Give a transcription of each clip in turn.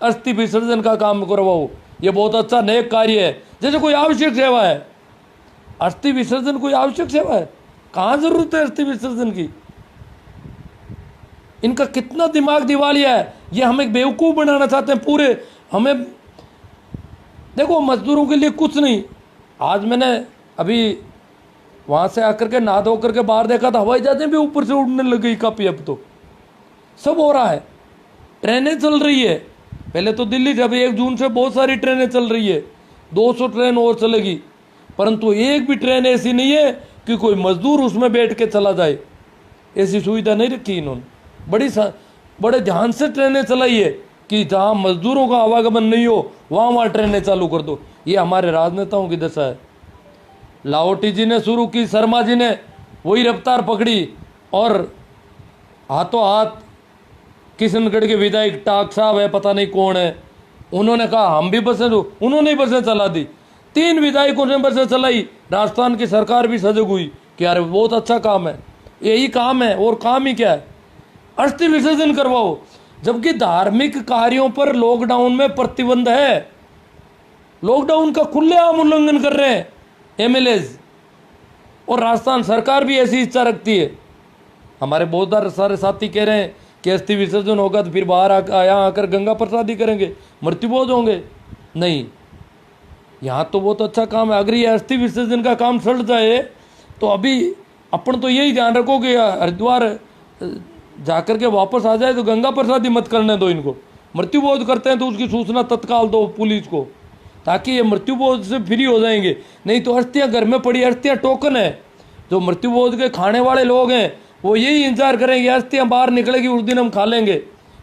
अस्थि विसर्जन का काम करवाओ, ये बहुत अच्छा नेक कार्य है। जैसे कोई आवश्यक सेवा है, अस्थि विसर्जन कोई आवश्यक सेवा है? कहाँ जरूरत है अस्थि विसर्जन की? इनका कितना दिमाग दिवालिया है। ये हमें बेवकूफ़ बनाना चाहते हैं पूरे। हमें देखो, मजदूरों के लिए कुछ नहीं। आज मैंने अभी वहाँ से आकर के नहा धो करके बाहर देखा था, हवाई जहाजें भी ऊपर से उड़ने लग गई काफ़ी। अब तो सब हो रहा है, ट्रेनें चल रही है। पहले तो दिल्ली जब 1 जून से बहुत सारी ट्रेनें चल रही है, 200 ट्रेन और चलेगी, परंतु एक भी ट्रेन ऐसी नहीं है कि कोई मजदूर उसमें बैठ के चला जाए। ऐसी सुविधा नहीं रखी इन्होंने। बड़े ध्यान से ट्रेनें चलाई है कि जहाँ मजदूरों का आवागमन नहीं हो वहाँ ट्रेनें चालू कर दो। ये हमारे राजनेताओं की दशा है। लाहौटी जी ने शुरू की, शर्मा जी ने वही रफ्तार पकड़ी, और हाथों हाथ किशनगढ़ के विधायक टाक साहब है, पता नहीं कौन है, उन्होंने कहा हम भी बसें दो, उन्होंने बसें चला दी। 3 विधायकों ने बसें चलाई। राजस्थान की सरकार भी सजग हुई कि यार बहुत अच्छा काम है, यही काम है, और काम ही क्या है, अस्थि विसर्जन करवाओ। जबकि धार्मिक कार्यों पर लॉकडाउन में प्रतिबंध है। लॉकडाउन का खुलेआम उल्लंघन कर रहे हैं एमएलएज, और राजस्थान सरकार भी ऐसी इच्छा रखती है। हमारे बहुत सारे साथी कह रहे हैं कि अस्थि विसर्जन होगा तो फिर बाहर यहाँ आकर गंगा प्रसादी करेंगे, मृत्युभोज होंगे। नहीं, यहाँ तो बहुत अच्छा काम है। अगर ये अस्थि विसर्जन का काम सड़ जाए तो अभी अपन तो यही ध्यान रखो कि हरिद्वार जाकर के वापस आ जाए तो गंगा प्रसादी मत करने दो इनको। मृत्युभोज करते हैं तो उसकी सूचना तत्काल दो पुलिस को, ताकि ये मृत्युभोज से फ्री हो जाएंगे। नहीं तो अस्थियाँ घर में पड़ी, अस्थियाँ टोकन है। जो मृत्युभोज के खाने वाले लोग हैं वो यही इंतजार करेंगे, अस्थियाँ बाहर निकलेगी उस दिन हम खा लेंगे।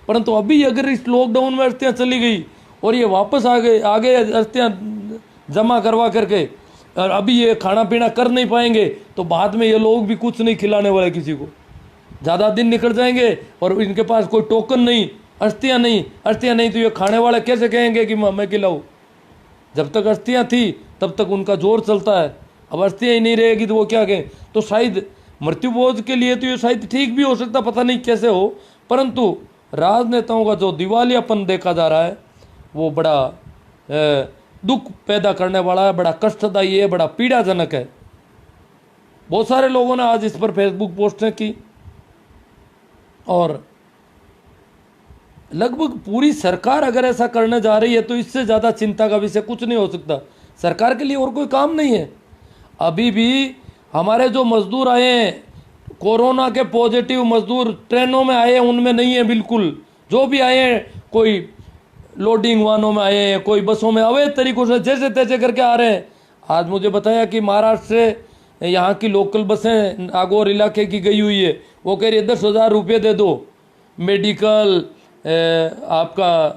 परंतु अभी अगर इस लॉकडाउन में अस्थियाँ चली गई और ये वापस आगे अस्थियाँ जमा करवा करके, और अभी ये खाना पीना कर नहीं पाएंगे तो बाद में ये लोग भी कुछ नहीं खिलाने वाले किसी को। ज़्यादा दिन निकल जाएंगे और इनके पास कोई टोकन नहीं, अस्थियाँ नहीं तो ये खाने वाले कैसे कहेंगे कि मैं खिलाऊँ? जब तक अस्थियाँ थी तब तक उनका जोर चलता है, अब अस्थियाँ ही नहीं रहेगी तो वो क्या कहें? तो शायद मृत्युभोज के लिए तो ये शायद ठीक भी हो सकता, पता नहीं कैसे हो, परंतु राजनेताओं का जो दिवालियापन देखा जा रहा है वो बड़ा दुख पैदा करने वाला है, बड़ा कष्टदायी है, बड़ा पीड़ाजनक है। बहुत सारे लोगों ने आज इस पर फेसबुक पोस्टें की, और लगभग पूरी सरकार अगर ऐसा करने जा रही है तो इससे ज़्यादा चिंता का विषय कुछ नहीं हो सकता। सरकार के लिए और कोई काम नहीं है। अभी भी हमारे जो मजदूर आए हैं, कोरोना के पॉजिटिव मजदूर ट्रेनों में आए हैं, उनमें नहीं है बिल्कुल। जो भी आए हैं, कोई लोडिंग वाहनों में आए हैं, कोई बसों में अवैध तरीकों से जैसे तैसे करके आ रहे हैं। आज मुझे बताया कि महाराष्ट्र से यहाँ की लोकल बसें नागौर इलाके की गई हुई है, वो कह रही है 10,000 रुपये दे दो, मेडिकल आपका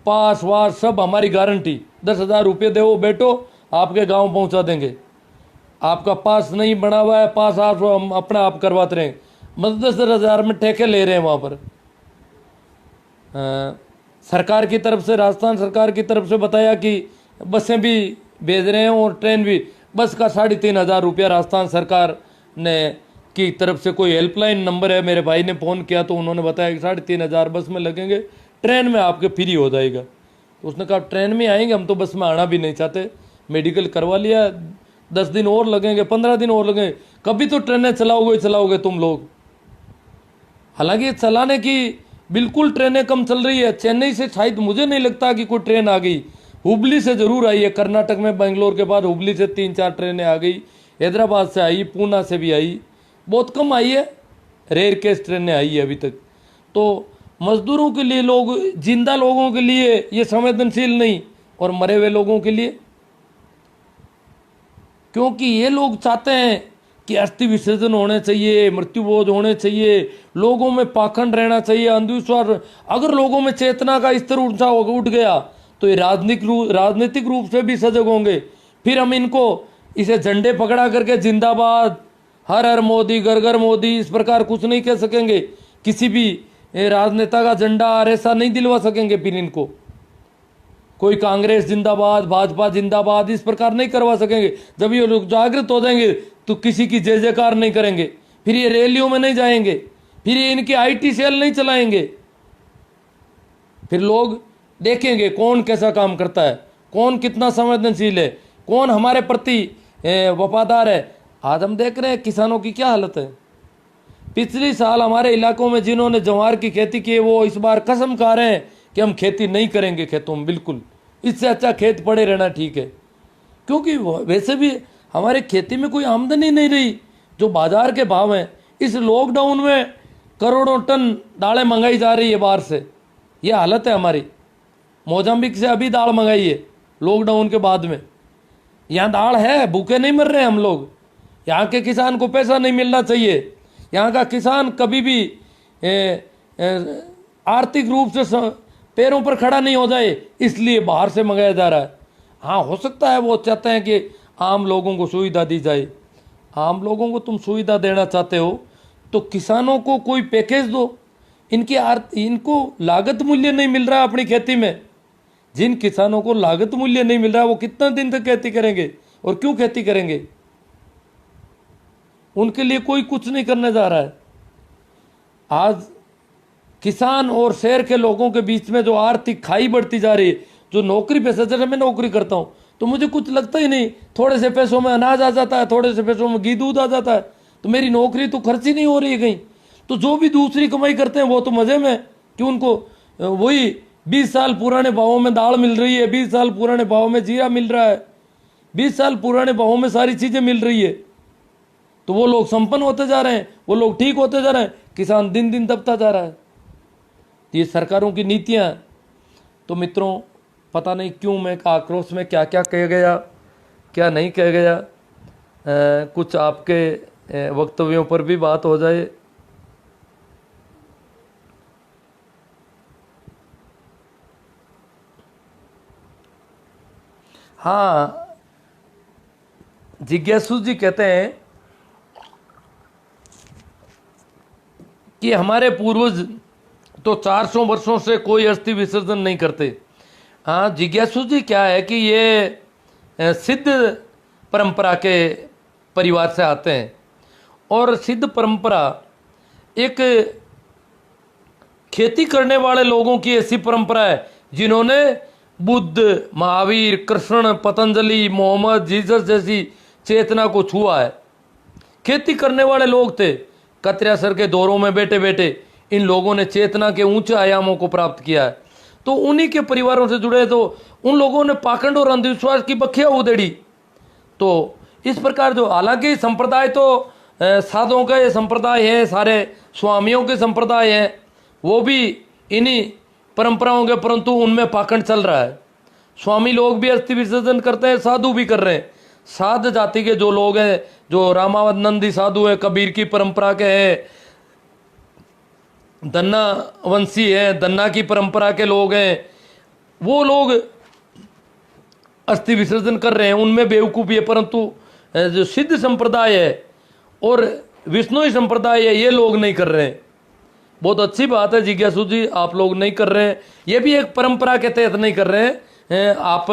पास वास सब हमारी गारंटी, 10,000 रुपये दो बैठो, आपके गांव पहुंचा देंगे। आपका पास नहीं बना हुआ है, पास आप हम अपना आप करवाते रहेंगे। मतलब 10,000 में ठेके ले रहे हैं वहाँ पर। सरकार की तरफ से, राजस्थान सरकार की तरफ से बताया कि बसें भी भेज रहे हैं और ट्रेन भी। बस का 3,500 रुपया राजस्थान सरकार ने की तरफ से कोई हेल्पलाइन नंबर है, मेरे भाई ने फ़ोन किया तो उन्होंने बताया कि 3,500 बस में लगेंगे, ट्रेन में आपके फ्री हो जाएगा। तो उसने कहा ट्रेन में आएंगे, हम तो बस में आना भी नहीं चाहते, मेडिकल करवा लिया, 10 दिन और लगेंगे, 15 दिन और लगेंगे, कभी तो ट्रेनें चलाओगे तुम लोग। हालांकि चलाने की बिल्कुल ट्रेनें कम चल रही है। चेन्नई से शायद मुझे नहीं लगता कि कोई ट्रेन आ गई, हुबली से ज़रूर आई है। कर्नाटक में बेंगलोर के बाद हुबली से 3-4 ट्रेनें आ गई, हैदराबाद से आई, पूना से भी आई, बहुत कम आई है, रेयर केस ट्रेनें आई है अभी तक। तो मजदूरों के लिए, लोग जिंदा लोगों के लिए ये संवेदनशील नहीं, और मरे हुए लोगों के लिए, क्योंकि ये लोग चाहते हैं कि अस्थि विसर्जन होने चाहिए, मृत्युभोज होने चाहिए, लोगों में पाखंड रहना चाहिए, अंधविश्वास। अगर लोगों में चेतना का स्तर ऊंचा उठ गया तो ये राजनीतिक रूप से भी सजग होंगे। फिर हम इनको इसे झंडे पकड़ा करके जिंदाबाद, हर हर मोदी, घर घर मोदी, इस प्रकार कुछ नहीं कह सकेंगे। किसी भी राजनेता का झंडा ऐसा नहीं दिलवा सकेंगे। फिर इनको कोई कांग्रेस जिंदाबाद, भाजपा जिंदाबाद, इस प्रकार नहीं करवा सकेंगे। जब ये लोग जागृत हो जाएंगे तो किसी की जय जयकार नहीं करेंगे, फिर ये रैलियों में नहीं जाएंगे, फिर ये इनके आईटी सेल नहीं चलाएंगे, फिर लोग देखेंगे कौन कैसा काम करता है, कौन कितना संवेदनशील है, कौन हमारे प्रति वफादार है। आज हम देख रहे हैं किसानों की क्या हालत है। पिछले साल हमारे इलाकों में जिन्होंने ज्वार की खेती की है वो इस बार कसम खा रहे हैं कि हम खेती नहीं करेंगे खेतों में, बिल्कुल इससे अच्छा खेत पड़े रहना ठीक है। क्योंकि वैसे भी हमारे खेती में कोई आमदनी नहीं रही, जो बाजार के भाव हैं। इस लॉकडाउन में करोड़ों टन दालें मंगाई जा रही है बाहर से, ये हालत है हमारी। मोजाम्बिक से अभी दाल मंगाई है लॉकडाउन के बाद में। यहाँ दाल है, भूखे नहीं मर रहे हम लोग। यहाँ के किसान को पैसा नहीं मिलना चाहिए। यहाँ का किसान कभी भी आर्थिक रूप से पैरों पर खड़ा नहीं हो जाए, इसलिए बाहर से मंगाया जा रहा है। हाँ, हो सकता है वो चाहते हैं कि आम लोगों को सुविधा दी जाए। आम लोगों को तुम सुविधा देना चाहते हो तो किसानों को कोई पैकेज दो। इनको लागत मूल्य नहीं मिल रहा अपनी खेती में। जिन किसानों को लागत मूल्य नहीं मिल रहा वो कितना दिन तक खेती करेंगे और क्यों खेती करेंगे? उनके लिए कोई कुछ नहीं करने जा रहा है। आज किसान और शहर के लोगों के बीच में जो आर्थिक खाई बढ़ती जा रही है, जो नौकरी पैसा, जैसे मैं नौकरी करता हूँ तो मुझे कुछ लगता ही नहीं, थोड़े से पैसों में अनाज आ जाता है, थोड़े से पैसों में घी दूध आ जाता है, तो मेरी नौकरी तो खर्च ही नहीं हो रही है कहीं। तो जो भी दूसरी कमाई करते हैं वो तो मजे में कि उनको वही 20 साल पुराने भावों में दाल मिल रही है, 20 साल पुराने भावों में जीरा मिल रहा है, 20 साल पुराने भावों में सारी चीजें मिल रही है, तो वो लोग संपन्न होते जा रहे हैं, वो लोग ठीक होते जा रहे हैं, किसान दिन दिन दबता जा रहा है। ये सरकारों की नीतियां। तो मित्रों, पता नहीं क्यों मैं आक्रोश में क्या क्या कह गया, क्या नहीं कह गया। कुछ आपके वक्तव्यों पर भी बात हो जाए। हाँ, जिज्ञासु जी कहते हैं कि हमारे पूर्वज तो 400 वर्षों से कोई अस्थि विसर्जन नहीं करते। हाँ जिज्ञासु जी, क्या है कि ये सिद्ध परंपरा के परिवार से आते हैं और सिद्ध परंपरा एक खेती करने वाले लोगों की ऐसी परंपरा है जिन्होंने बुद्ध, महावीर, कृष्ण, पतंजलि, मोहम्मद, जीसस जैसी चेतना को छुआ है। खेती करने वाले लोग थे। कत्र्यासर के दौरों में बैठे बैठे इन लोगों ने चेतना के ऊंचे आयामों को प्राप्त किया है। तो उन्हीं के परिवारों से जुड़े, तो उन लोगों ने पाखंड और अंधविश्वास की बखिया उधेड़ी। तो इस प्रकार जो, हालांकि संप्रदाय तो साधुओं का ये संप्रदाय है, सारे स्वामियों के संप्रदाय हैं, वो भी इन्हीं परंपराओं के, परंतु उनमें पाखंड चल रहा है। स्वामी लोग भी अस्थि विसर्जन करते हैं, साधु भी कर रहे हैं। साध जाति के जो लोग हैं, जो रामानंदी साधु है, कबीर की परंपरा के हैं, दन्ना वंशी है, दन्ना की परंपरा के लोग हैं, वो लोग अस्थि विसर्जन कर रहे हैं। उनमें बेवकूफ़ी है, परंतु जो सिद्ध संप्रदाय है और विष्णुई संप्रदाय है, ये लोग नहीं कर रहे हैं। बहुत अच्छी बात है जिज्ञासु जी, आप लोग नहीं कर रहे हैं। ये भी एक परंपरा के तहत नहीं कर रहे हैं। आप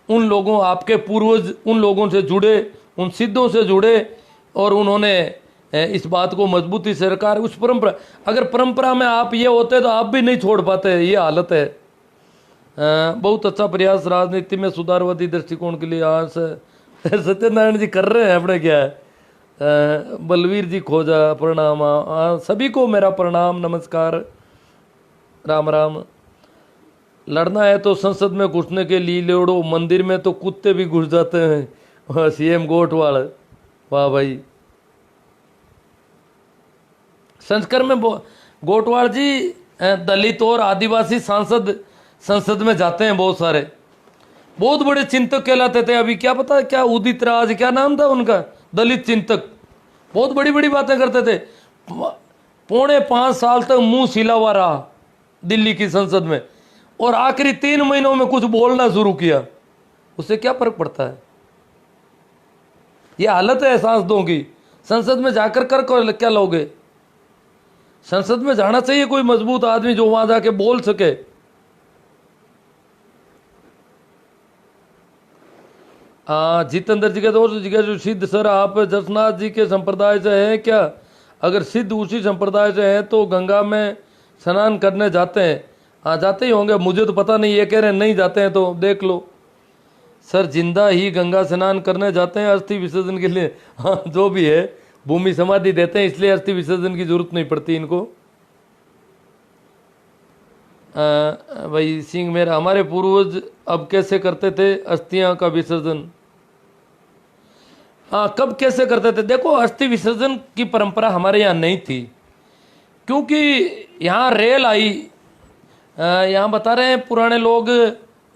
उन लोगों, आपके पूर्वज उन लोगों से जुड़े, उन सिद्धों से जुड़े और उन्होंने इस बात को मजबूती से रखा। उस परंपरा, अगर परंपरा में आप ये होते तो आप भी नहीं छोड़ पाते, ये हालत है। बहुत अच्छा प्रयास राजनीति में सुधारवादी दृष्टिकोण के लिए आज सत्यनारायण जी कर रहे हैं अपने, क्या है, बलवीर जी खोजा, प्रणाम। सभी को मेरा प्रणाम, नमस्कार, राम राम। लड़ना है तो संसद में घुसने के लिए लड़ो, मंदिर में तो कुत्ते भी घुस जाते हैं। सीएम गोटवाल, वाह भाई। संस्कर में गोटवाल जी दलित और आदिवासी सांसद संसद में जाते हैं बहुत सारे, बहुत बड़े चिंतक कहलाते थे। अभी क्या पता क्या उदित राज, क्या नाम था उनका, दलित चिंतक, बहुत बड़ी बड़ी बातें करते थे। 4.5 साल तक मुंह सिला हुआ रहा दिल्ली की संसद में, और आखिरी 3 महीनों में कुछ बोलना शुरू किया। उससे क्या फर्क पड़ता है? ये हालत है सांसदों की। संसद में जाकर कर क्या लोगे? संसद में जाना चाहिए कोई मजबूत आदमी जो वहां जाके बोल सके। जितेंद्र जी के दोस्त जी जो सिद्ध सर, आप जसनाथ जी के संप्रदाय से हैं क्या? अगर सिद्ध उसी संप्रदाय से हैं तो गंगा में स्नान करने जाते हैं। हाँ जाते ही होंगे, मुझे तो पता नहीं, ये कह रहे हैं नहीं जाते हैं तो देख लो। सर जिंदा ही गंगा स्नान करने जाते हैं अस्थि विसर्जन के लिए। हाँ जो भी है, भूमि समाधि देते हैं इसलिए अस्थि विसर्जन की जरूरत नहीं पड़ती इनको। भाई सिंह मेरा, हमारे पूर्वज अब कैसे करते थे अस्थियां का विसर्जन? हाँ कब कैसे करते थे? देखो अस्थि विसर्जन की परंपरा हमारे यहाँ नहीं थी, क्योंकि यहाँ रेल आई। यहाँ बता रहे हैं पुराने लोग,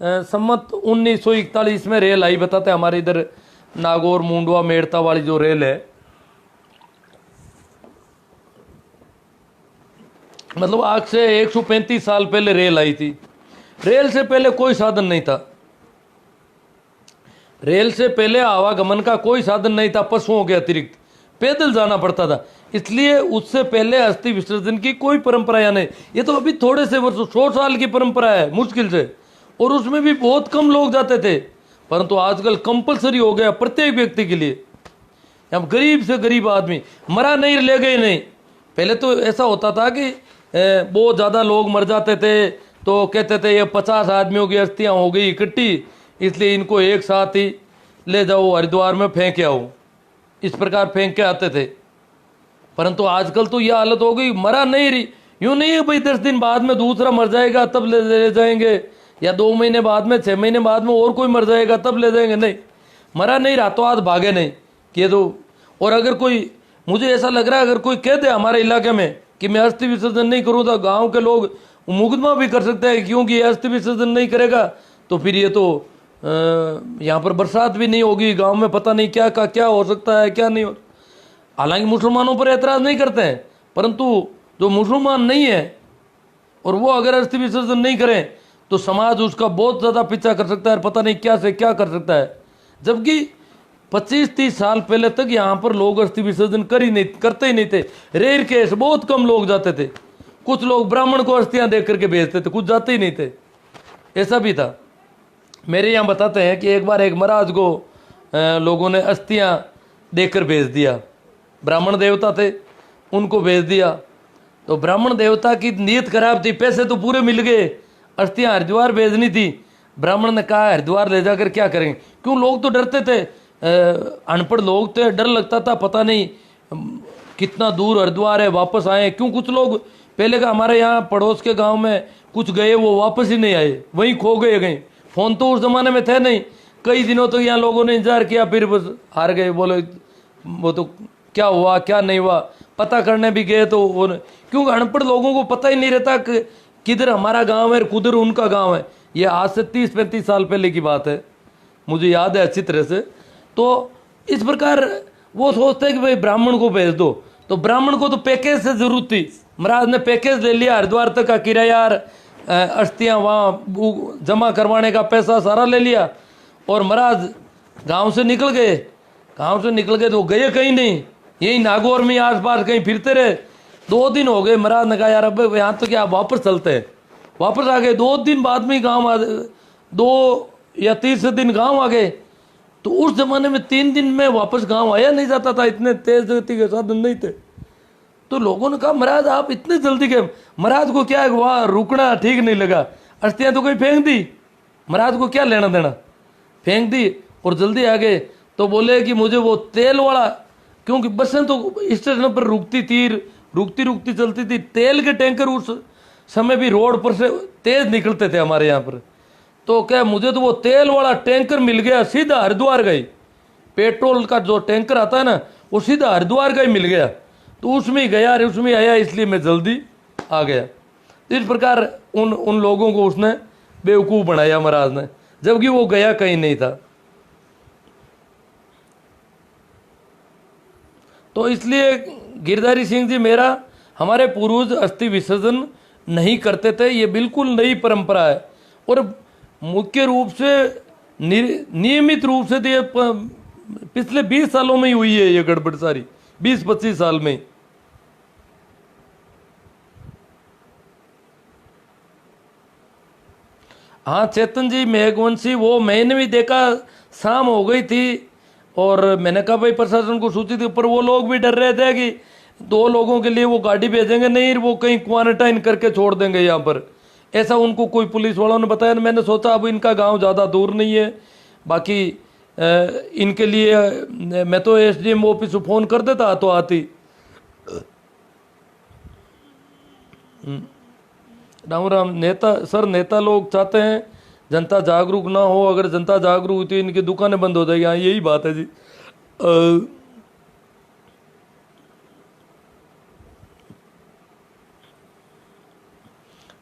सम्मत 1941 में रेल आई, बताते हमारे इधर नागौर मुंडवा मेड़ता वाली जो रेल है, मतलब आज से 135 साल पहले रेल आई थी। रेल से पहले कोई साधन नहीं था, रेल से पहले आवागमन का कोई साधन नहीं था, पशुओं के अतिरिक्त पैदल जाना पड़ता था, इसलिए उससे पहले अस्थि विसर्जन की कोई परंपरा या नहीं। ये तो अभी थोड़े से वर्षों, 100 साल की परंपरा है मुश्किल से, और उसमें भी बहुत कम लोग जाते थे, परंतु आजकल कंपलसरी हो गया प्रत्येक व्यक्ति के लिए। अब गरीब से गरीब आदमी मरा नहीं, ले गए नहीं। पहले तो ऐसा होता था कि बहुत ज़्यादा लोग मर जाते थे तो कहते थे ये 50 आदमियों की अस्थियाँ हो गई इकट्ठी, इसलिए इनको एक साथ ही ले जाओ हरिद्वार में फेंक के आओ, इस प्रकार फेंक के आते थे। परंतु आजकल तो यह हालत हो गई, मरा नहीं रही, यूँ नहीं है भाई 10 दिन बाद में दूसरा मर जाएगा तब ले जाएंगे, या 2 महीने बाद में, 6 महीने बाद में और कोई मर जाएगा तब ले जाएंगे, नहीं, मरा नहीं, रातों रात भागे नहीं कि तो। और अगर कोई, मुझे ऐसा लग रहा है अगर कोई कह दे हमारे इलाके में कि मैं अस्थि विसर्जन नहीं करूँ, तो गाँव के लोग मुकदमा भी कर सकते हैं, क्योंकि ये अस्थि विसर्जन नहीं करेगा तो फिर ये तो यहाँ पर बरसात भी नहीं होगी, गांव में पता नहीं क्या का क्या हो सकता है क्या नहीं हो। हालांकि मुसलमानों पर एतराज़ नहीं करते हैं, परंतु जो मुसलमान नहीं है और वो अगर अस्थि विसर्जन नहीं करें तो समाज उसका बहुत ज़्यादा पीछा कर सकता है, पता नहीं क्या से क्या कर सकता है। जबकि 25-30 साल पहले तक यहाँ पर लोग अस्थि विसर्जन करते ही नहीं थे, रेयर केस, बहुत कम लोग जाते थे। कुछ लोग ब्राह्मण को अस्थियाँ देख करके भेजते थे, कुछ जाते ही नहीं थे, ऐसा भी था। मेरे यहाँ बताते हैं कि एक बार एक महाराज को लोगों ने अस्थियाँ देकर भेज दिया, ब्राह्मण देवता थे उनको भेज दिया, तो ब्राह्मण देवता की नीयत खराब थी, पैसे तो पूरे मिल गए, अस्थियाँ हरिद्वार भेजनी थी। ब्राह्मण ने कहा हरिद्वार ले जाकर क्या करेंगे, क्यों लोग तो डरते थे, अनपढ़ लोग थे, डर लगता था, पता नहीं कितना दूर हरिद्वार है, वापस आए क्यों। कुछ लोग पहले का हमारे यहाँ पड़ोस के गाँव में कुछ गए, वो वापस ही नहीं आए, वहीं खो गए कहीं। फ़ोन तो उस ज़माने में थे नहीं, कई दिनों तक यहाँ लोगों ने इंतजार किया, फिर बस हार गए, बोले वो तो क्या हुआ क्या नहीं हुआ। पता करने भी गए तो वो, क्योंकि अनपढ़ लोगों को पता ही नहीं रहता कि किधर हमारा गांव है कुधर उनका गांव है। ये आज से 30-35 साल पहले की बात है, मुझे याद है अच्छी तरह से। तो इस प्रकार वो सोचते हैं कि भाई ब्राह्मण को भेज दो, तो ब्राह्मण को तो पैकेज से ज़रूरत थी, महाराज ने पैकेज ले लिया, हरिद्वार तक का किराया, अस्थियाँ वहाँ जमा करवाने का पैसा सारा ले लिया, और महाराज गांव से निकल गए। गांव से निकल गए तो गए कहीं नहीं, यही नागौर में आसपास कहीं फिरते रहे। 2 दिन हो गए, महाराज ने कहा यार अब यहाँ तो क्या, वापस चलते हैं। वापस आ गए, 2 दिन बाद में गाँव आ, 2 या 3 दिन गाँव आ गए। तो उस जमाने में 3 दिन में वापस गाँव आया नहीं जाता था, इतने तेज गति के साधन नहीं थे। तो लोगों ने कहा महाराज आप इतने जल्दी गए, महाराज को क्या है वहाँ रुकना ठीक नहीं लगा, अस्थियाँ तो कोई फेंक दी, महाराज को क्या लेना देना, फेंक दी और जल्दी आ गए। तो बोले कि मुझे वो तेल वाला, क्योंकि बसें तो स्टेशन पर रुकती थी, रुकती चलती थी, तेल के टैंकर उस समय भी रोड पर से तेज निकलते थे हमारे यहाँ पर। तो क्या मुझे तो वो तेल वाला टैंकर मिल गया, सीधा हरिद्वार गई। पेट्रोल का जो टैंकर आता है ना, वो सीधा हरिद्वार का ही मिल गया, तो उसमें गया, उसमें आया, इसलिए मैं जल्दी आ गया। इस प्रकार उन लोगों को उसने बेवकूफ़ बनाया महाराज ने, जबकि वो गया कहीं नहीं था। तो इसलिए गिरधारी सिंह जी मेरा, हमारे पूर्वज अस्थि विसर्जन नहीं करते थे, ये बिल्कुल नई परंपरा है। और मुख्य रूप से नियमित रूप से तो ये पिछले 20 सालों में ही हुई है ये गड़बड़ सारी, 20-25 साल में। हाँ चेतन जी मेघवंशी, वो मैंने भी देखा, शाम हो गई थी और मैंने कहा भाई प्रशासन को सूचित थी, पर वो लोग भी डर रहे थे कि 2 लोगों के लिए वो गाड़ी भेजेंगे नहीं, वो कहीं क्वारंटाइन करके छोड़ देंगे यहाँ पर, ऐसा उनको कोई पुलिस वालों ने बताया। मैंने सोचा अब इनका गांव ज़्यादा दूर नहीं है, बाकी इनके लिए मैं तो एसडीएम ऑफिस में फ़ोन कर देता तो आती। राम राम। नेता सर, नेता लोग चाहते हैं जनता जागरूक ना हो, अगर जनता जागरूक होती है इनकी दुकानें बंद हो जाएगी। हाँ यही बात है जी।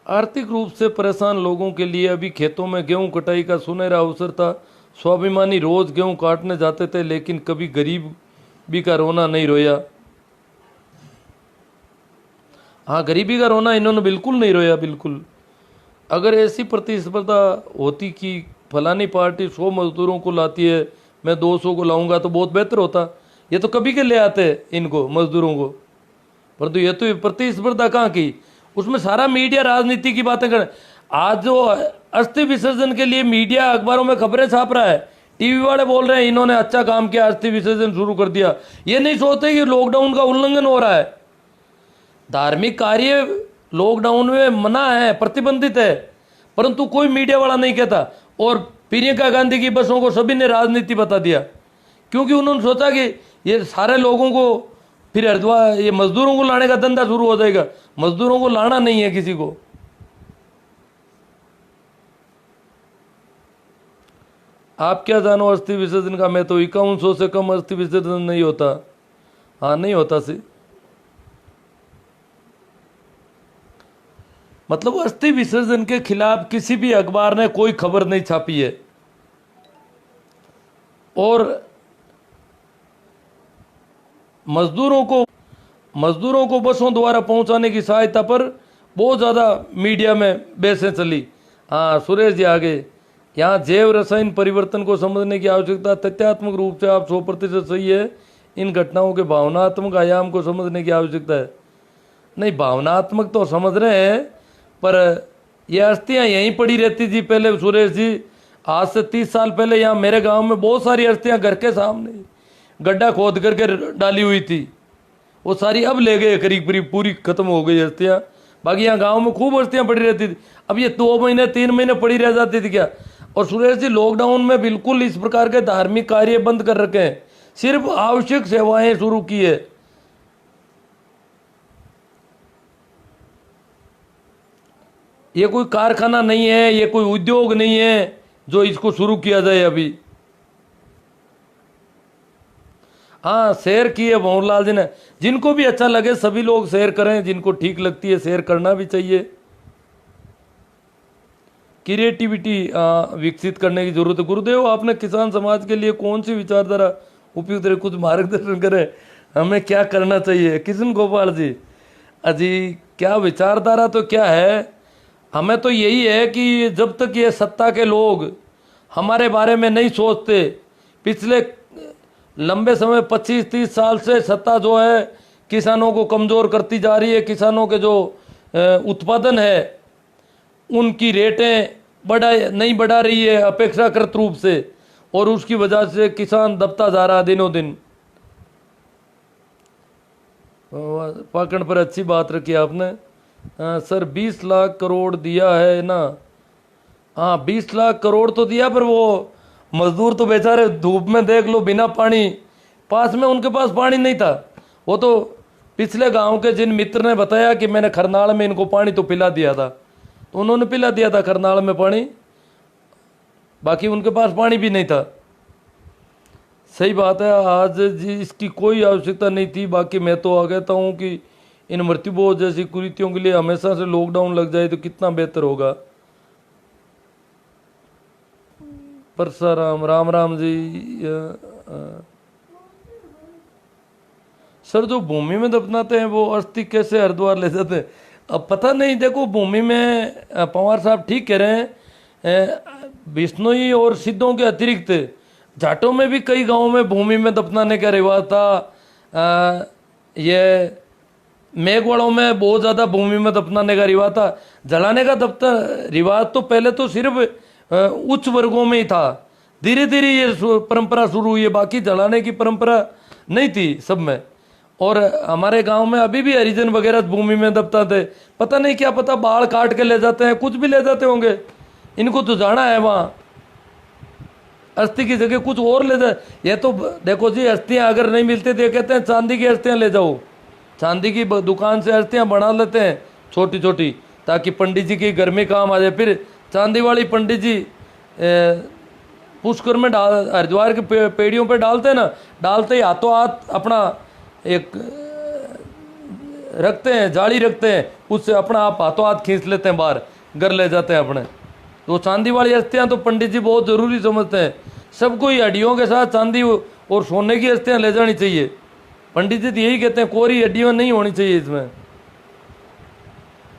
आर्थिक रूप से परेशान लोगों के लिए अभी खेतों में गेहूं कटाई का सुनहरा अवसर था। स्वाभिमानी रोज गेहूं काटने जाते थे, लेकिन कभी गरीबी का रोना नहीं रोया। हाँ, गरीबी का रोना इन्होंने बिल्कुल नहीं रोया, बिल्कुल। अगर ऐसी प्रतिस्पर्धा होती कि फलानी पार्टी 100 मजदूरों को लाती है, मैं 200 को लाऊंगा, तो बहुत बेहतर होता। ये तो कभी के ले आते इनको मजदूरों को, परंतु ये तो प्रतिस्पर्धा कहाँ की। उसमें सारा मीडिया राजनीति की बातें कर। आज जो अस्थि विसर्जन के लिए मीडिया अखबारों में खबरें छाप रहा है, टीवी वाले बोल रहे हैं इन्होंने अच्छा काम किया, अस्थि विसर्जन शुरू कर दिया। ये नहीं सोचते कि लॉकडाउन का उल्लंघन हो रहा है। धार्मिक कार्य लॉकडाउन में मना है, प्रतिबंधित है, परंतु कोई मीडिया वाला नहीं कहता। और प्रियंका गांधी की बसों को सभी ने राजनीति बता दिया, क्योंकि उन्होंने सोचा कि ये सारे लोगों को फिर हरिद्वार ये मजदूरों को लाने का धंधा शुरू हो जाएगा। मजदूरों को लाना नहीं है किसी को। आप क्या जानो अस्थि विसर्जन का? मैं तो 5100 से कम अस्थि विसर्जन नहीं होता। हाँ नहीं होता सी। मतलब अस्थि विसर्जन के खिलाफ किसी भी अखबार ने कोई खबर नहीं छापी है। और मजदूरों को बसों द्वारा पहुंचाने की सहायता पर बहुत ज़्यादा मीडिया में बहसें चली। हाँ सुरेश जी आगे, यहाँ जैव रसायन परिवर्तन को समझने की आवश्यकता। तथ्यात्मक रूप से आप 100% सही है। इन घटनाओं के भावनात्मक आयाम को समझने की आवश्यकता है। नहीं, भावनात्मक तो समझ रहे हैं, पर ये अस्थियाँ यहीं पड़ी रहती थी पहले सुरेश जी। आज से 30 साल पहले यहाँ मेरे गांव में बहुत सारी अस्थियाँ घर के सामने गड्ढा खोद करके डाली हुई थी, वो सारी अब ले गए, करीब करीब पूरी खत्म हो गई अस्थियाँ। बाकी यहाँ गांव में खूब अस्थियाँ पड़ी रहती थी। अब ये 2 महीने 3 महीने पड़ी रह जाती थी क्या? और सुरेश जी लॉकडाउन में बिल्कुल इस प्रकार के धार्मिक कार्य बंद कर रखे हैं, सिर्फ आवश्यक सेवाएं शुरू की है। ये कोई कारखाना नहीं है, ये कोई उद्योग नहीं है जो इसको शुरू किया जाए अभी। हाँ शेयर किए भंवरलाल जी ने। जिनको भी अच्छा लगे सभी लोग शेयर करें, जिनको ठीक लगती है शेयर करना भी चाहिए। क्रिएटिविटी विकसित करने की जरूरत है। गुरुदेव आपने किसान समाज के लिए कौन सी विचारधारा उपयुक्त है, कुछ मार्गदर्शन करें, हमें क्या करना चाहिए। किशन गोपाल जी, अजी क्या विचारधारा तो क्या है, हमें तो यही है कि जब तक ये सत्ता के लोग हमारे बारे में नहीं सोचते, पिछले लंबे समय 25-30 साल से सत्ता जो है किसानों को कमज़ोर करती जा रही है। किसानों के जो उत्पादन है उनकी रेटें नहीं बढ़ा रही है अपेक्षाकृत रूप से, और उसकी वजह से किसान दबता जा रहा है दिनों दिन। पाखंड पर अच्छी बात रखी आपने। सर 20 लाख करोड़ दिया है ना? हाँ 20 लाख करोड़ तो दिया, पर वो मजदूर तो बेचारे धूप में देख लो, बिना पानी, पास में उनके पास पानी नहीं था। वो तो पिछले गांव के जिन मित्र ने बताया कि मैंने खरनाल में इनको पानी तो पिला दिया था, तो उन्होंने पिला दिया था खरनाल में पानी, बाकी उनके पास पानी भी नहीं था। सही बात है, आज जी इसकी कोई आवश्यकता नहीं थी। बाकी मैं तो आ कहता हूँ कि इन मृत्युबोध जैसी कुरीतियों के लिए हमेशा से लॉकडाउन लग जाए तो कितना बेहतर होगा। परसाराम, राम राम जी। सर जो भूमि में दफनाते हैं वो अस्थि कैसे हरिद्वार ले जाते हैं? अब पता नहीं, देखो भूमि में पवार साहब ठीक कह रहे हैं, बिश्नोई और सिद्धों के अतिरिक्त जाटों में भी कई गांवों में भूमि में दफनाने का रिवाज था। ये मेघवाड़ों में बहुत ज़्यादा भूमि में दफनाने का रिवाज था। जलाने का रिवाज तो पहले तो सिर्फ उच्च वर्गों में ही था, धीरे धीरे ये परंपरा शुरू हुई है। बाकी जलाने की परंपरा नहीं थी सब में। और हमारे गांव में अभी भी हरिजन वगैरह भूमि में दबताते, पता नहीं क्या पता बाल काट के ले जाते हैं, कुछ भी ले जाते होंगे, इनको तो जाना है वहाँ, अस्थि की जगह कुछ और ले जाए। ये तो देखो जी, अस्थियाँ अगर नहीं मिलती तो ये कहते हैं चांदी की अस्थियाँ ले जाओ, चांदी की दुकान से अस्थियाँ बना लेते हैं छोटी छोटी, ताकि पंडित जी की घर में काम आ जाए। फिर चांदी वाली पंडित जी पुष्कर में डाल, हरिद्वार के पेड़ियों पे डालते हैं ना, डालते ही हाथों हाथ अपना एक रखते हैं, जाली रखते हैं, उससे अपना आप हाथों हाथ खींच लेते हैं, बाहर घर ले जाते हैं अपने। तो चांदी वाली अस्थियाँ तो पंडित जी बहुत ज़रूरी समझते हैं, सबको ही हड्डियों के साथ चांदी और सोने की अस्थियाँ ले जानी चाहिए। पंडित जी तो यही कहते हैं, कोरी हड्डियाँ नहीं होनी चाहिए इसमें।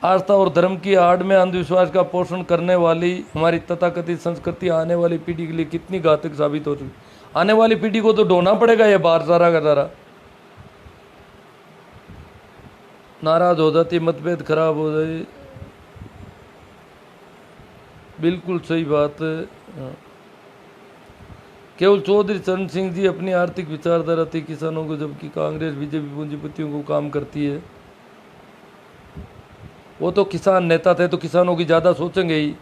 आस्था और धर्म की आड़ में अंधविश्वास का पोषण करने वाली हमारी तथाकथित संस्कृति आने वाली पीढ़ी के लिए कितनी घातक साबित हो चुकी। आने वाली पीढ़ी को तो ढोना पड़ेगा ये बाहर सारा का सारा। नाराज हो जाती, मतभेद खराब हो जाए, बिल्कुल सही बात है। केवल चौधरी चरण सिंह जी अपनी आर्थिक विचारधारा थी किसानों को, जबकि कांग्रेस बीजेपी पूंजीपतियों को काम करती है। वो तो किसान नेता थे तो किसानों की ज़्यादा सोचेंगे ही,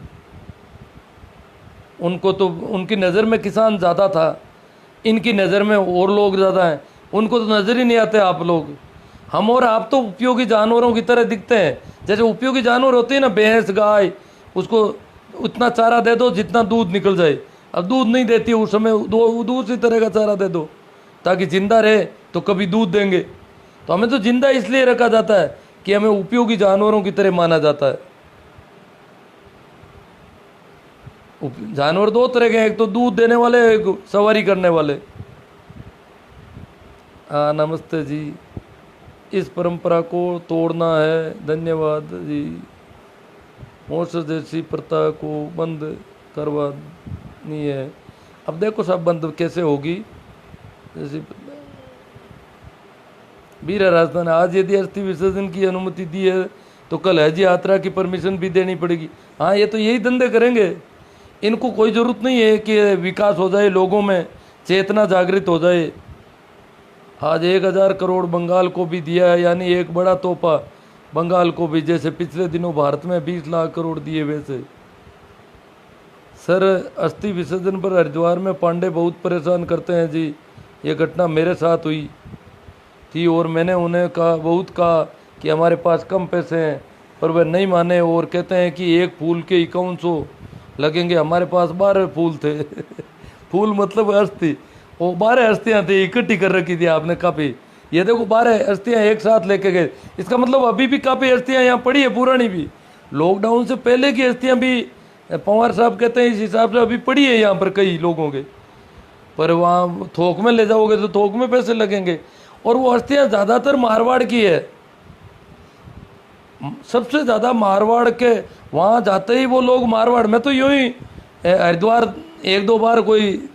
उनको तो उनकी नज़र में किसान ज़्यादा था, इनकी नज़र में और लोग ज़्यादा हैं, उनको तो नज़र ही नहीं आते आप लोग। हम और आप तो उपयोगी जानवरों की तरह दिखते हैं। जैसे उपयोगी जानवर होते हैं ना, भैंस गाय, उसको उतना चारा दे दो जितना दूध निकल जाए। अब दूध नहीं देती उस समय, दूसरी तरह का चारा दे दो ताकि जिंदा रहे, तो कभी दूध देंगे। तो हमें तो जिंदा इसलिए रखा जाता है कि हमें उपयोगी जानवरों की तरह माना जाता है। जानवर दो तरह के हैं, एक तो दूध देने वाले, एक सवारी करने वाले। हाँ नमस्ते जी, इस परंपरा को तोड़ना है, धन्यवाद जी। मोर्चा जैसी प्रथा को बंद करवानी है। अब देखो सब बंद कैसे होगी। जैसे वीर राजस्थान, आज यदि अस्थि विसर्जन की अनुमति दी है तो कल हज यात्रा की परमिशन भी देनी पड़ेगी। हाँ ये तो यही धंधे करेंगे, इनको कोई ज़रूरत नहीं है कि विकास हो जाए, लोगों में चेतना जागृत हो जाए। आज 1000 करोड़ बंगाल को भी दिया है, यानी एक बड़ा तोहफा बंगाल को भी, जैसे पिछले दिनों भारत में 20 लाख करोड़ दिए वैसे। सर अस्थि विसर्जन पर हरिद्वार में पांडे बहुत परेशान करते हैं जी। ये घटना मेरे साथ हुई थी और मैंने उन्हें बहुत कहा कि हमारे पास कम पैसे हैं, पर वह नहीं माने और कहते हैं कि एक फूल के 5100 लगेंगे। हमारे पास 12 फूल थे फूल मतलब अस्थि, वो 12 अस्थियाँ थी, इकट्ठी कर रखी थी आपने काफ़ी। ये देखो 12 अस्थियाँ एक साथ लेके गए, इसका मतलब अभी भी काफ़ी अस्थियाँ यहाँ पड़ी है, पुरानी भी, लॉकडाउन से पहले की अस्थियाँ भी पवार साहब कहते हैं इस हिसाब से अभी पड़ी है यहाँ पर कई लोगों के। पर वहाँ थोक में ले जाओगे तो थोक में पैसे लगेंगे। और वो अस्थियाँ ज़्यादातर मारवाड़ की है, सबसे ज़्यादा मारवाड़ के, वहाँ जाते ही वो लोग मारवाड़। मैं तो यूँ ही हरिद्वार 1-2 बार कोई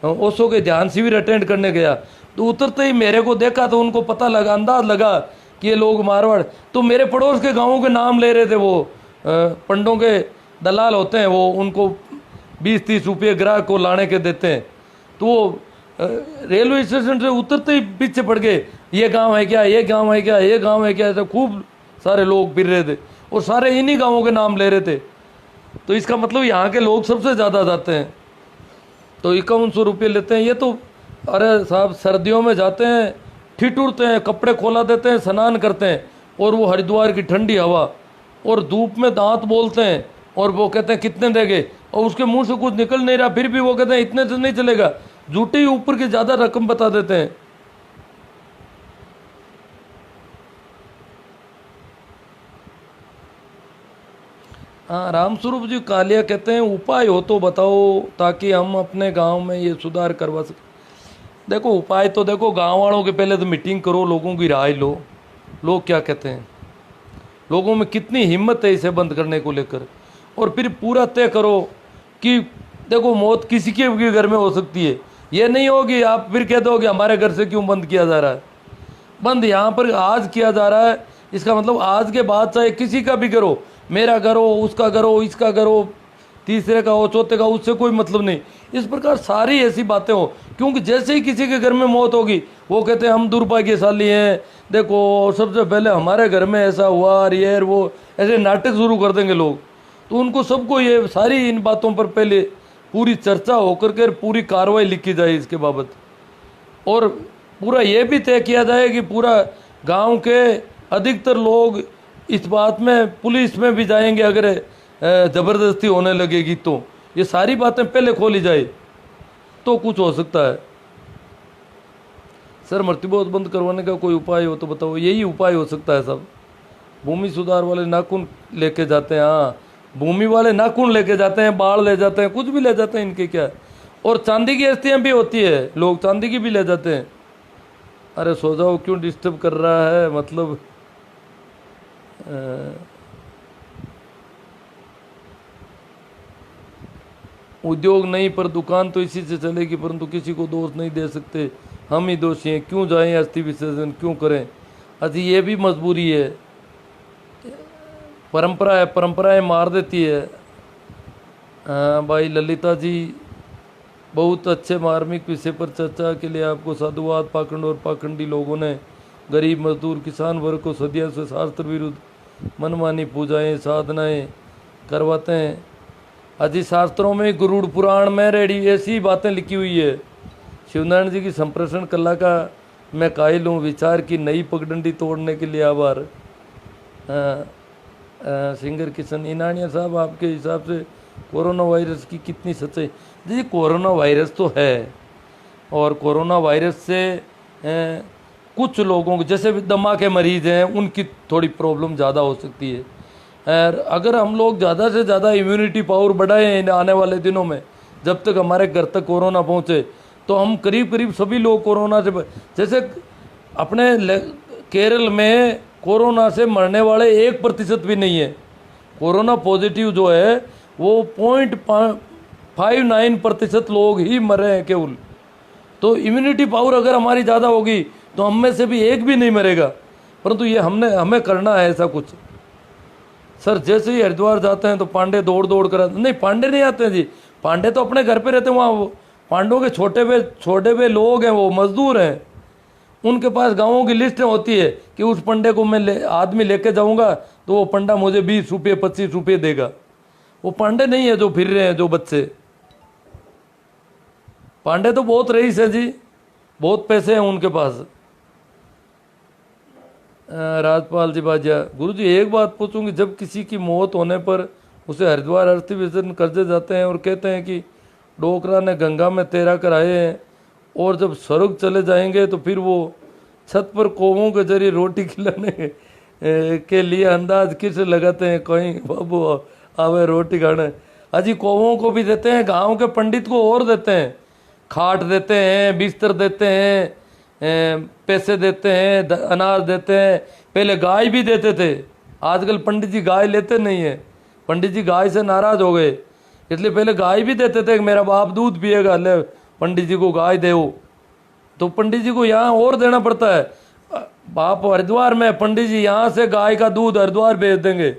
ओशो के ध्यान शिविर अटेंड करने गया, तो उतरते ही मेरे को देखा तो उनको पता लगा, अंदाज लगा कि ये लोग मारवाड़। तो मेरे पड़ोस के गाँवों के नाम ले रहे थे, वो पंडों के दलाल होते हैं, वो उनको 20-30 रुपये ग्राहक को लाने के देते हैं। तो वो रेलवे स्टेशन से उतरते ही पीछे पड़ गए, ये गांव है क्या, ये गांव है क्या, ये गांव है क्या, ऐसे खूब सारे लोग फिर रहे थे और सारे इन्हीं गांवों के नाम ले रहे थे। तो इसका मतलब यहाँ के लोग सबसे ज़्यादा जाते हैं, तो 5100 रुपये लेते हैं। ये तो अरे साहब सर्दियों में जाते हैं, ठिठुरते हैं, कपड़े खोला देते हैं, स्नान करते हैं, और वो हरिद्वार की ठंडी हवा और धूप में दांत बोलते हैं, और वो कहते हैं कितने देंगे, और उसके मुंह से कुछ निकल नहीं रहा, फिर भी वो कहते हैं इतने से नहीं चलेगा, झूठी ऊपर की ज़्यादा रकम बता देते हैं। हाँ रामस्वरूप जी कालिया कहते हैं उपाय हो तो बताओ ताकि हम अपने गांव में ये सुधार करवा सकें। देखो उपाय तो देखो, गांव वालों के पहले तो मीटिंग करो, लोगों की राय लो, लोग क्या कहते हैं, लोगों में कितनी हिम्मत है इसे बंद करने को लेकर, और फिर पूरा तय करो कि देखो मौत किसी के भी घर में हो सकती है। ये नहीं होगी आप फिर कह दो कि हमारे घर से क्यों बंद किया जा रहा है। बंद यहाँ पर आज किया जा रहा है, इसका मतलब आज के बाद चाहे किसी का भी करो, मेरा करो, उसका करो, इसका करो, तीसरे का हो, चौथे का, उससे कोई मतलब नहीं। इस प्रकार सारी ऐसी बातें हो, क्योंकि जैसे ही किसी के घर में मौत होगी वो कहते हैं हम दुर्भाग्यशाली हैं, देखो सबसे पहले हमारे घर में ऐसा हुआ, ये वो ऐसे नाटक शुरू कर देंगे लोग। तो उनको सबको ये सारी इन बातों पर पहले पूरी चर्चा होकर के पूरी कार्रवाई लिखी जाए इसके बाबत, और पूरा ये भी तय किया जाए कि पूरा गांव के अधिकतर लोग इस बात में पुलिस में भी जाएंगे अगर ज़बरदस्ती होने लगेगी। तो ये सारी बातें पहले खोली जाए तो कुछ हो सकता है। सर मृत्युबोध बंद करवाने का कोई उपाय हो तो बताओ। यही उपाय हो सकता है सब। भूमि सुधार वाले नाखून लेके जाते हैं, हाँ भूमि वाले नाखून लेके जाते हैं, बाल ले जाते हैं, कुछ भी ले जाते हैं इनके क्या। और चांदी की अस्थियाँ भी होती है, लोग चांदी की भी ले जाते हैं। अरे सो जाओ, क्यों डिस्टर्ब कर रहा है, मतलब उद्योग नहीं पर दुकान तो इसी से चलेगी, परंतु किसी को दोष नहीं दे सकते, हम ही दोषी हैं। क्यों जाएं अस्थि विसर्जन, क्यों करें। अच्छा ये भी मजबूरी है, परंपरा है, परंपराएं मार देती है। हाँ भाई ललिता जी, बहुत अच्छे मार्मिक विषय पर चर्चा के लिए आपको साधुवाद। पाखंड और पाखंडी लोगों ने गरीब मजदूर किसान वर्ग को सदियों से शास्त्र विरुद्ध मनमानी पूजाएं साधनाएं करवाते हैं। अजी शास्त्रों में गरुड़ पुराण में रेडी ऐसी बातें लिखी हुई है। शिवनारायण जी की संप्रेषण कला का मैं कायल हूँ, विचार की नई पगडंडी तोड़ने के लिए आभार। सिंगर किशन इनानिया साहब, आपके हिसाब से कोरोना वायरस की कितनी सच्चाई। जी कोरोना वायरस तो है, और कोरोना वायरस से कुछ लोगों को जैसे दमा के मरीज़ हैं उनकी थोड़ी प्रॉब्लम ज़्यादा हो सकती है। और अगर हम लोग ज़्यादा से ज़्यादा इम्यूनिटी पावर बढ़ाएं आने वाले दिनों में, जब तक हमारे घर तक कोरोना पहुँचे, तो हम करीब करीब सभी लोग कोरोना से जैसे अपने केरल में कोरोना से मरने वाले 1% भी नहीं है। कोरोना पॉजिटिव जो है वो 0.59% लोग ही मरे हैं केवल। तो इम्यूनिटी पावर अगर हमारी ज़्यादा होगी तो हम में से भी एक भी नहीं मरेगा, परंतु ये हमें करना है ऐसा कुछ। सर जैसे ही हरिद्वार जाते हैं तो पांडे दौड़ दौड़ कर नहीं, पांडे नहीं आते हैं जी, पांडे तो अपने घर पे रहते हैं। वहाँ पांडवों के छोटे हुए लोग हैं, वो मजदूर हैं, उनके पास गाँवों की लिस्ट होती है कि उस पंडे को मैं आदमी लेके जाऊँगा तो वो पंडा मुझे 20 रुपये 25 रुपये देगा। वो पांडे नहीं है जो फिर रहे हैं जो बच्चे। पांडे तो बहुत रईस है जी, बहुत पैसे हैं उनके पास। राजपाल जी बाजिया, गुरु जी एक बात पूछूंगी, जब किसी की मौत होने पर उसे हरिद्वार अस्थि विसर्जन करते जाते हैं और कहते हैं कि डोकरा ने गंगा में तैरा कर आए हैं, और जब स्वर्ग चले जाएंगे तो फिर वो छत पर कौवों के जरिए रोटी खिलाने के लिए अंदाज किस लगाते हैं, कहीं बाबू आवे रोटी खाने। अजी कौवों को भी देते हैं, गाँव के पंडित को और देते हैं, खाट देते हैं, बिस्तर देते हैं, पैसे देते हैं, अनाज देते हैं। पहले गाय भी देते थे, आजकल पंडित जी गाय लेते नहीं है, पंडित जी गाय से नाराज हो गए, इसलिए पहले गाय भी देते थे कि मेरा बाप दूध पिएगा, ले पंडित जी को गाय दे। तो पंडित जी को यहाँ और देना पड़ता है। बाप हरिद्वार में, पंडित जी यहाँ से गाय का दूध हरिद्वार भेज देंगे,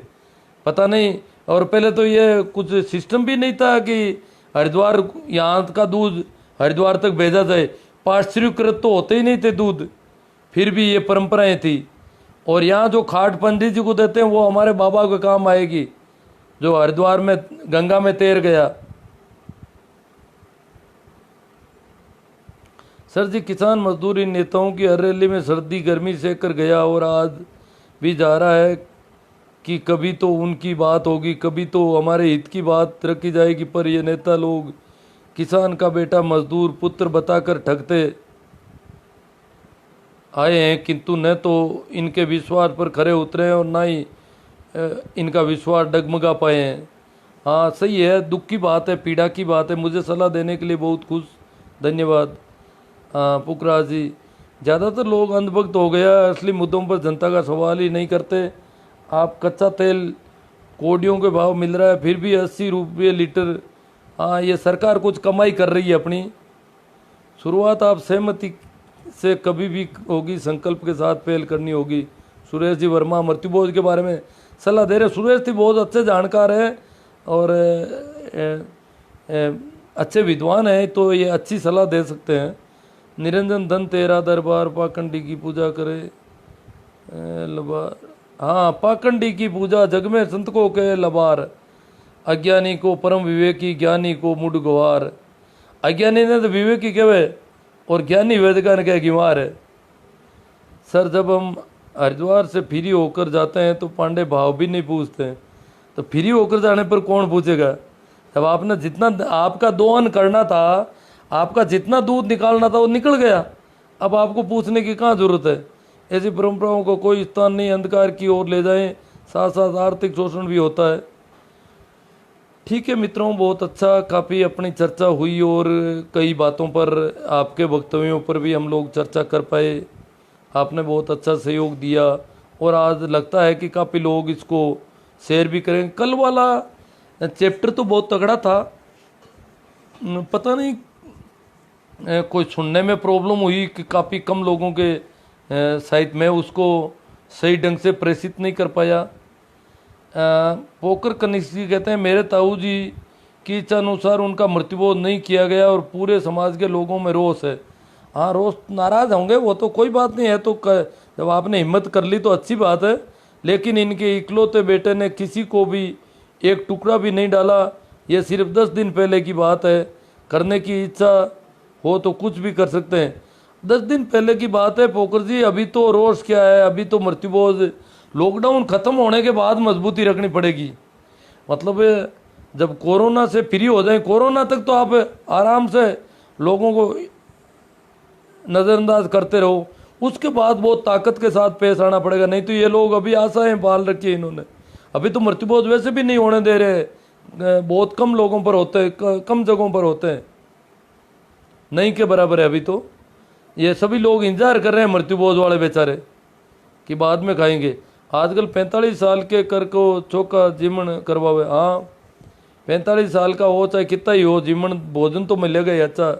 पता नहीं। और पहले तो ये कुछ सिस्टम भी नहीं था कि हरिद्वार यहाँ का दूध हरिद्वार तक भेजा जाए, पाश्चरीकृत तो होते ही नहीं थे दूध, फिर भी ये परंपराएं थी। और यहाँ जो खाट पंडित जी को देते हैं वो हमारे बाबा के काम आएगी, जो हरिद्वार में गंगा में तैर गया। सर जी किसान मजदूर इन नेताओं की हर रैली में सर्दी गर्मी सह कर गया और आज भी जा रहा है कि कभी तो उनकी बात होगी, कभी तो हमारे हित की बात रखी जाएगी, पर ये नेता लोग किसान का बेटा मजदूर पुत्र बताकर ठगते आए हैं, किंतु न तो इनके विश्वास पर खरे उतरे हैं और ना ही इनका विश्वास डगमगा पाए हैं। हाँ सही है, दुख की बात है, पीड़ा की बात है। मुझे सलाह देने के लिए बहुत खुश, धन्यवाद। हाँ पुखराज जी, ज़्यादातर लोग अंधभक्त हो गया, असली मुद्दों पर जनता का सवाल ही नहीं करते। आप कच्चा तेल कोडियों के भाव मिल रहा है फिर भी 80 रुपये लीटर। हाँ ये सरकार कुछ कमाई कर रही है अपनी। शुरुआत आप सहमति से कभी भी होगी, संकल्प के साथ पहल करनी होगी। सुरेश जी वर्मा मृत्युभोज के बारे में सलाह दे रहे। सुरेश जी बहुत अच्छे जानकार हैं और अच्छे विद्वान हैं तो ये अच्छी सलाह दे सकते हैं। निरंजन धन तेरा दरबार, पाखंडी की पूजा करे लबार। हाँ, पाखंडी की पूजा जग में संत को कहे लबार, अज्ञानी को परम विवेकी, ज्ञानी को मुड गवार। अज्ञानी ने तो विवेकी कहे और ज्ञानी वेदगान कहे गिवार है। सर, जब हम हरिद्वार से फ्री होकर जाते हैं तो पांडे भाव भी नहीं पूछते हैं, तो फ्री होकर जाने पर कौन पूछेगा? जब आपने जितना आपका दोहन करना था, आपका जितना दूध निकालना था वो निकल गया, अब आपको पूछने की कहाँ जरूरत है? ऐसी परंपराओं को कोई स्थान नहीं, अंधकार की ओर ले जाएं, साथ साथ आर्थिक शोषण भी होता है। ठीक है मित्रों, बहुत अच्छा, काफ़ी अपनी चर्चा हुई और कई बातों पर, आपके वक्तव्यों पर भी हम लोग चर्चा कर पाए। आपने बहुत अच्छा सहयोग दिया और आज लगता है कि काफ़ी लोग इसको शेयर भी करेंगे। कल वाला चैप्टर तो बहुत तगड़ा था, पता नहीं कोई सुनने में प्रॉब्लम हुई कि काफ़ी कम लोगों के शायद मैं उसको सही ढंग से प्रेषित नहीं कर पाया। पोकर कनिष्ठ जी कहते हैं, मेरे ताऊ जी की इच्छा अनुसार उनका मृत्युबोध नहीं किया गया और पूरे समाज के लोगों में रोष है। हाँ, रोष, नाराज़ होंगे, वो तो कोई बात नहीं है, तो जब आपने हिम्मत कर ली तो अच्छी बात है, लेकिन इनके इकलौते बेटे ने किसी को भी एक टुकड़ा भी नहीं डाला। ये सिर्फ 10 दिन पहले की बात है, करने की इच्छा हो तो कुछ भी कर सकते हैं। 10 दिन पहले की बात है पोकर जी, अभी तो रोष क्या है, अभी तो मृत्युबोध, लॉकडाउन खत्म होने के बाद मजबूती रखनी पड़ेगी। मतलब जब कोरोना से फ्री हो जाए, कोरोना तक तो आप आराम से लोगों को नज़रअंदाज करते रहो, उसके बाद बहुत ताकत के साथ पेश आना पड़ेगा। नहीं तो ये लोग अभी आशाएं पाल रखी है इन्होंने, अभी तो मृत्युबोध वैसे भी नहीं होने दे रहे, बहुत कम लोगों पर होते हैं, कम जगहों पर होते हैं, नहीं के बराबर है। अभी तो ये सभी लोग इंतजार कर रहे हैं मृत्युबोध वाले बेचारे कि बाद में खाएंगे। आजकल 45 साल के कर को चौका जीवन करवावे। हाँ, 45 साल का हो चाहे कितना ही हो, जीवन भोजन तो मिलेगा ही अच्छा।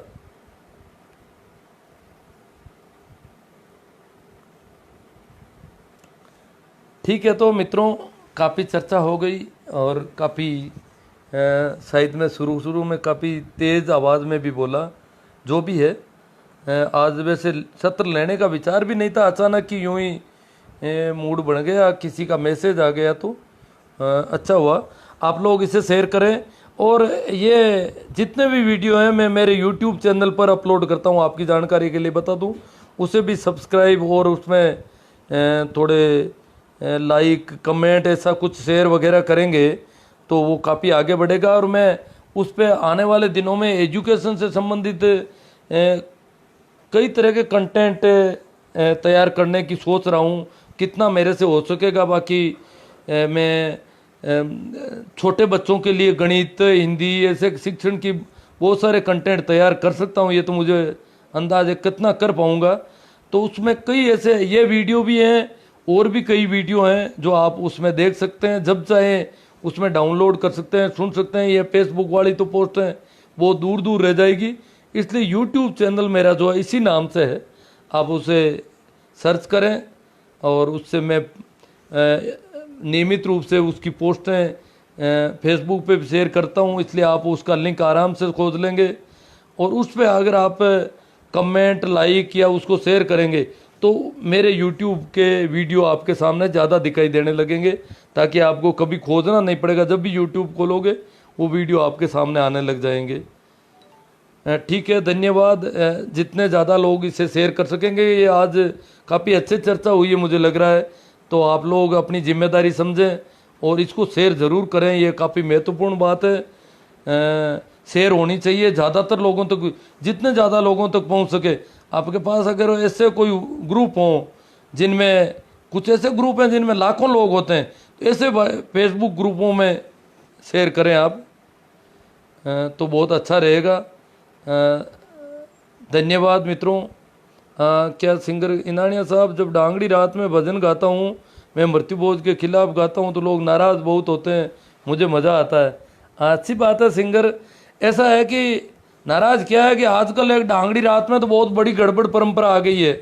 ठीक है, तो मित्रों काफ़ी चर्चा हो गई और काफ़ी शायद मैं शुरू में काफ़ी तेज़ आवाज़ में भी बोला, जो भी है। आज वैसे सत्र लेने का विचार भी नहीं था, अचानक कि यूं ही मूड बन गया, किसी का मैसेज आ गया तो अच्छा हुआ। आप लोग इसे शेयर करें और ये जितने भी वीडियो हैं मैं मेरे YouTube चैनल पर अपलोड करता हूँ, आपकी जानकारी के लिए बता दूँ, उसे भी सब्सक्राइब और उसमें थोड़े लाइक कमेंट ऐसा कुछ शेयर वगैरह करेंगे तो वो काफ़ी आगे बढ़ेगा। और मैं उस पर आने वाले दिनों में एजुकेशन से संबंधित कई तरह के कंटेंट तैयार करने की सोच रहा हूँ, कितना मेरे से हो सकेगा। बाकी मैं छोटे बच्चों के लिए गणित, हिंदी, ऐसे शिक्षण की बहुत सारे कंटेंट तैयार कर सकता हूँ, ये तो मुझे अंदाज़ है कितना कर पाऊँगा। तो उसमें कई ऐसे ये वीडियो भी हैं और भी कई वीडियो हैं जो आप उसमें देख सकते हैं, जब चाहे उसमें डाउनलोड कर सकते हैं, सुन सकते हैं। ये फेसबुक वाली तो पोस्ट है वो दूर दूर रह जाएगी, इसलिए यूट्यूब चैनल मेरा जो है इसी नाम से है, आप उसे सर्च करें और उससे मैं नियमित रूप से उसकी पोस्टें फेसबुक पे शेयर करता हूँ, इसलिए आप उसका लिंक आराम से खोज लेंगे। और उस पर अगर आप कमेंट, लाइक या उसको शेयर करेंगे तो मेरे YouTube के वीडियो आपके सामने ज़्यादा दिखाई देने लगेंगे, ताकि आपको कभी खोजना नहीं पड़ेगा। जब भी YouTube खोलोगे वो वीडियो आपके सामने आने लग जाएंगे। ठीक है, धन्यवाद। जितने ज़्यादा लोग इसे शेयर कर सकेंगे, ये आज काफ़ी अच्छी चर्चा हुई है मुझे लग रहा है, तो आप लोग अपनी जिम्मेदारी समझें और इसको शेयर ज़रूर करें, ये काफ़ी महत्वपूर्ण बात है। शेयर होनी चाहिए ज़्यादातर लोगों तक, जितने ज़्यादा लोगों तक पहुंच सके। आपके पास अगर ऐसे कोई ग्रुप हों जिनमें, कुछ ऐसे ग्रुप हैं जिनमें लाखों लोग होते हैं, तो ऐसे फेसबुक ग्रुपों में शेयर करें आप, तो बहुत अच्छा रहेगा। धन्यवाद मित्रों। क्या सिंगर इनानिया साहब, जब डांगड़ी रात में भजन गाता हूँ, मैं मृत्युबोध के खिलाफ गाता हूँ तो लोग नाराज़ बहुत होते हैं, मुझे मज़ा आता है। अच्छी बात है सिंगर। ऐसा है कि नाराज़ क्या है कि आजकल एक डांगड़ी रात में तो बहुत बड़ी गड़बड़ परंपरा आ गई है।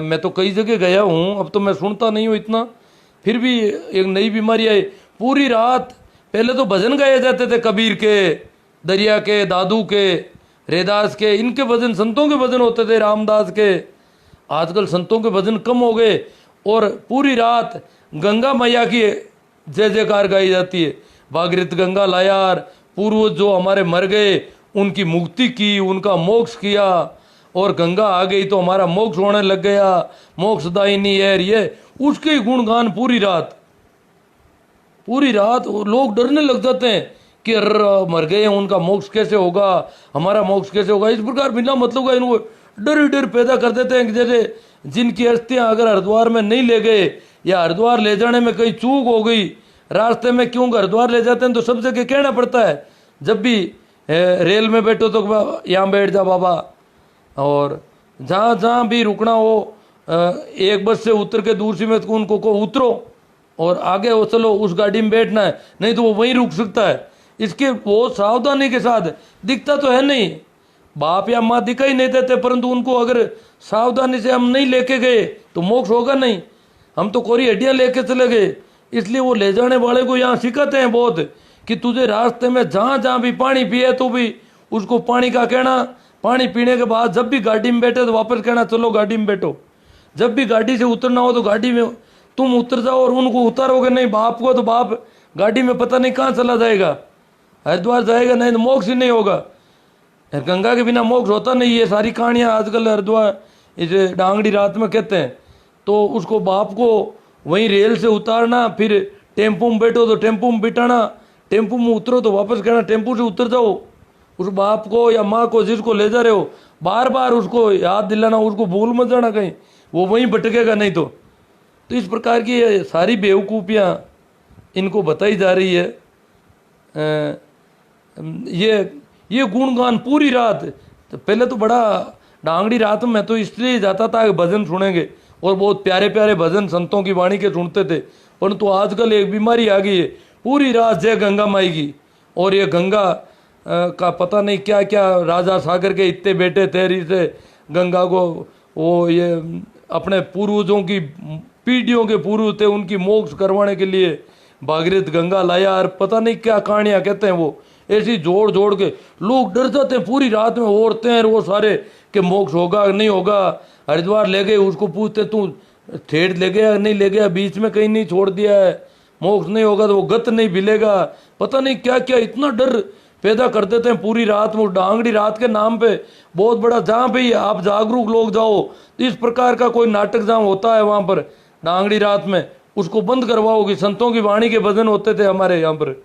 मैं तो कई जगह गया हूँ, अब तो मैं सुनता नहीं हूँ इतना, फिर भी एक नई बीमारी आई, पूरी रात पहले तो भजन गाए जाते थे, कबीर के, दरिया के, दादू के, रेदास के, इनके भजन, संतों के भजन होते थे, रामदास के। आजकल संतों के भजन कम हो गए और पूरी रात गंगा मैया की जय जयकार गाई जाती है। भागीरथ गंगा लायार, पूर्वज जो हमारे मर गए उनकी मुक्ति की, उनका मोक्ष किया, और गंगा आ गई तो हमारा मोक्ष होने लग गया, मोक्षदायिनी है ये, उसके ही गुणगान पूरी रात। पूरी रात लोग डरने लग जाते हैं कि मर गए, उनका मोक्ष कैसे होगा, हमारा मोक्ष कैसे होगा। इस प्रकार बिना मतलब का इनको डर ही डर पैदा कर देते हैं कि जैसे जिनकी अस्थियां अगर हरिद्वार में नहीं ले गए या हरिद्वार ले जाने में कहीं चूक हो गई, रास्ते में क्यों हरिद्वार ले जाते हैं तो सब जगह कहना पड़ता है, जब भी रेल में बैठो तो यहाँ बैठ जा बाबा, और जहाँ जहाँ भी रुकना हो एक बस से उतर के दूसरी में तो उनको को उतरो और आगे वो चलो उस गाड़ी में बैठना है, नहीं तो वो वहीं रुक सकता है। इसके बहुत सावधानी के साथ, दिखता तो है नहीं, बाप या माँ दिखाई नहीं देते, परंतु उनको अगर सावधानी से हम नहीं लेके गए तो मोक्ष होगा नहीं। हम तो कोरी हड्डियाँ लेके चले गए, इसलिए वो ले जाने वाले को यहाँ सिखाते हैं बहुत कि तुझे रास्ते में जहाँ जहाँ भी पानी पिए तो भी उसको पानी का कहना, पानी पीने के बाद जब भी गाड़ी में बैठे तो वापस कहना चलो गाड़ी में बैठो। जब भी गाड़ी से उतरना हो तो गाड़ी में तुम उतर जाओ, और उनको उतारोगे नहीं बाप को तो बाप गाड़ी में पता नहीं कहाँ चला जाएगा, हरिद्वार जाएगा नहीं तो मोक्ष ही नहीं होगा। गंगा के बिना मोक्ष होता नहीं। ये सारी कहानियाँ आजकल हरिद्वार इसे डांगड़ी रात में कहते हैं। तो उसको बाप को वहीं रेल से उतारना, फिर टेम्पो में बैठो तो टेम्पो में बिठाना, टेम्पो में उतरो तो वापस कहना टेम्पो से उतर जाओ। उस बाप को या माँ को जिसको ले जा रहे हो बार बार उसको याद दिलाना, उसको भूल मत जाना कहीं, वो वहीं भटकेगा नहीं तो। इस प्रकार की ये सारी बेवकूफ़ियाँ इनको बताई जा रही है। ये गुणगान पूरी रात, तो पहले तो बड़ा डांगड़ी रात में तो इसलिए जाता था कि भजन सुनेंगे, और बहुत प्यारे प्यारे भजन संतों की वाणी के सुनते थे। परंतु आजकल एक बीमारी आ गई है, पूरी रात जय गंगा माई की, और ये गंगा का पता नहीं क्या क्या राजा सागर के इतने बेटे थे, से गंगा को वो ये अपने पूर्वजों की पीढ़ियों के पूर्व थे उनकी मोक्ष करवाने के लिए भागीरथ गंगा लाया, और पता नहीं क्या कहानियाँ कहते हैं वो, ऐसी जोड़ जोड़ के लोग डर जाते हैं पूरी रात में। औरतें हैं वो सारे कि मोक्ष होगा नहीं होगा। हरिद्वार ले गए, उसको पूछते तू ठेठ ले गया नहीं ले गया, बीच में कहीं नहीं छोड़ दिया है, मोक्ष नहीं होगा तो वो गत नहीं मिलेगा, पता नहीं क्या क्या, इतना डर पैदा कर देते हैं पूरी रात में। डांगड़ी रात के नाम पे बहुत बड़ा, जहाँ पे आप जागरूक लोग जाओ तो इस प्रकार का कोई नाटक जहाँ होता है वहाँ पर डांगड़ी रात में उसको बंद करवाओगे। संतों की वाणी के भजन होते थे हमारे यहाँ पर,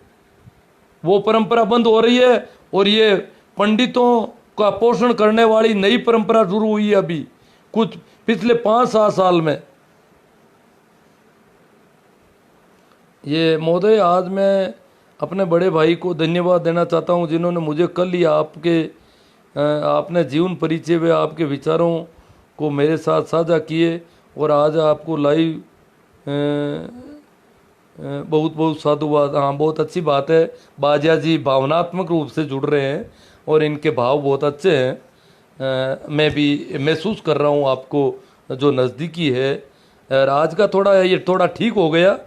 वो परंपरा बंद हो रही है, और ये पंडितों का पोषण करने वाली नई परंपरा शुरू हुई है अभी कुछ पिछले 5-7 साल में। ये महोदय, आज मैं अपने बड़े भाई को धन्यवाद देना चाहता हूँ जिन्होंने मुझे कल ही आपने जीवन परिचय व आपके विचारों को मेरे साथ साझा किए, और आज आपको लाइव बहुत बहुत साधुवाद। हाँ, बहुत अच्छी बात है। बाजिया जी भावनात्मक रूप से जुड़ रहे हैं और इनके भाव बहुत अच्छे हैं। मैं भी महसूस कर रहा हूँ आपको जो नज़दीकी है। और आज का थोड़ा ठीक हो गया,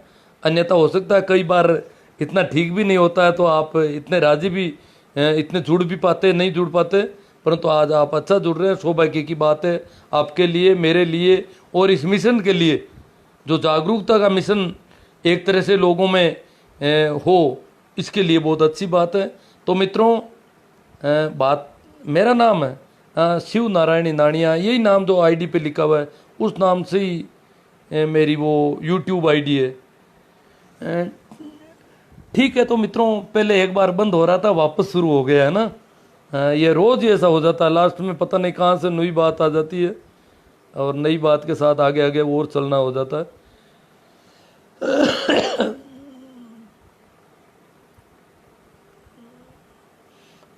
अन्यथा हो सकता है कई बार इतना ठीक भी नहीं होता है, तो आप इतने राजी भी इतने जुड़ भी पाते नहीं जुड़ पाते, परंतु आज आप अच्छा जुड़ रहे हैं, सौभाग्य की बात है आपके लिए, मेरे लिए, और इस मिशन के लिए जो जागरूकता का मिशन एक तरह से लोगों में हो, इसके लिए बहुत अच्छी बात है। तो मित्रों, मेरा नाम है शिव नारायणी नानिया, यही नाम जो आईडी पे लिखा हुआ है उस नाम से ही मेरी वो यूट्यूब आईडी है। ठीक है, तो मित्रों, पहले एक बार बंद हो रहा था, वापस शुरू हो गया है ना। ये रोज़ ही ऐसा हो जाता है, लास्ट में पता नहीं कहाँ से नई बात आ जाती है, और नई बात के साथ आगे आगे और चलना हो जाता है।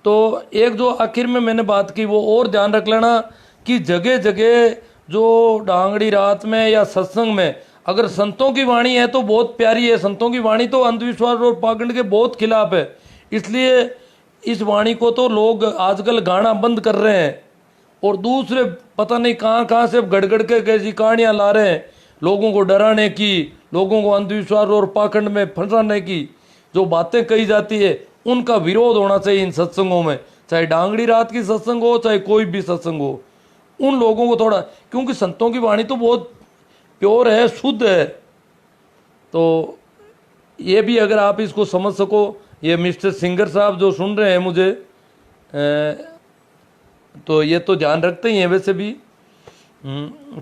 तो एक जो आखिर में मैंने बात की वो और ध्यान रख लेना कि जगह जगह जो डांगड़ी रात में या सत्संग में अगर संतों की वाणी है तो बहुत प्यारी है। संतों की वाणी तो अंधविश्वास और पाखंड के बहुत खिलाफ है, इसलिए इस वाणी को तो लोग आजकल गाना बंद कर रहे हैं, और दूसरे पता नहीं कहाँ कहाँ से गड़गड़ के कैसी कहानियाँ ला रहे हैं लोगों को डराने की, लोगों को अंधविश्वास और पाखंड में फंसाने की। जो बातें कही जाती है उनका विरोध होना चाहिए इन सत्संगों में, चाहे डांगड़ी रात की सत्संग हो चाहे कोई भी सत्संग हो। उन लोगों को थोड़ा, क्योंकि संतों की वाणी तो बहुत प्योर है, शुद्ध है, तो ये भी अगर आप इसको समझ सको, ये मिस्टर सिंगर साहब जो सुन रहे हैं मुझे, तो ये तो ध्यान रखते ही हैं वैसे भी।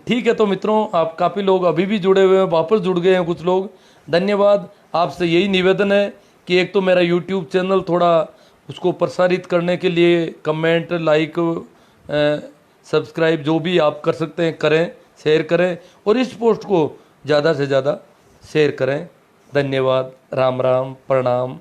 ठीक है, तो मित्रों आप काफ़ी लोग अभी भी जुड़े हुए हैं, वापस जुड़ गए हैं कुछ लोग, धन्यवाद। आपसे यही निवेदन है कि एक तो मेरा यूट्यूब चैनल थोड़ा उसको प्रसारित करने के लिए कमेंट, लाइक, सब्सक्राइब जो भी आप कर सकते हैं करें, शेयर करें, और इस पोस्ट को ज़्यादा से ज़्यादा शेयर करें। धन्यवाद, राम राम, प्रणाम।